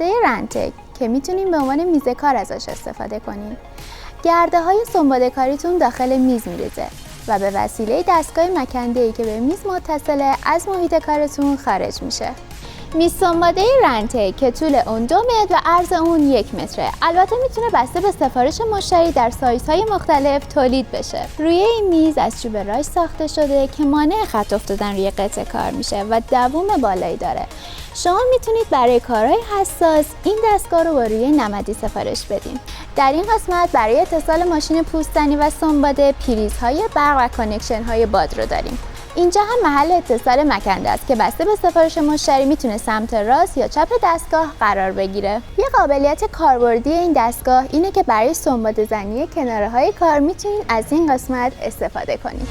سنباده رنتک که میتونین به عنوان میز کار ازش استفاده کنین. گرده های سنباده کاریتون داخل میز میریزه و به وسیله دستگاه مکنده‌ای که به میز متصله از محیط کارتون خارج میشه. میز سنباده رنتک که طول اون 2 متر و عرض اون 1 متره. البته میتونه بسته به سفارش مشتری در سایزهای مختلف تولید بشه. روی این میز از چوب راش ساخته شده که مانع خط افتادن روی قطعه کار میشه و دوام بالایی داره. شما میتونید برای کارهای حساس این دستگاه رو با روی نمدی سفارش بدین. در این قسمت برای اتصال ماشین پوستنی و سنباده پریزهای برق و کانکشن های باد رو داریم. اینجا هم محل اتصال مکنده است که بسته به سفارش مشتری میتونه سمت راست یا چپ دستگاه قرار بگیره. یه قابلیت کاربردی این دستگاه اینه که برای سنباده زنی کناره‌های کار میتونید از این قسمت استفاده کنید.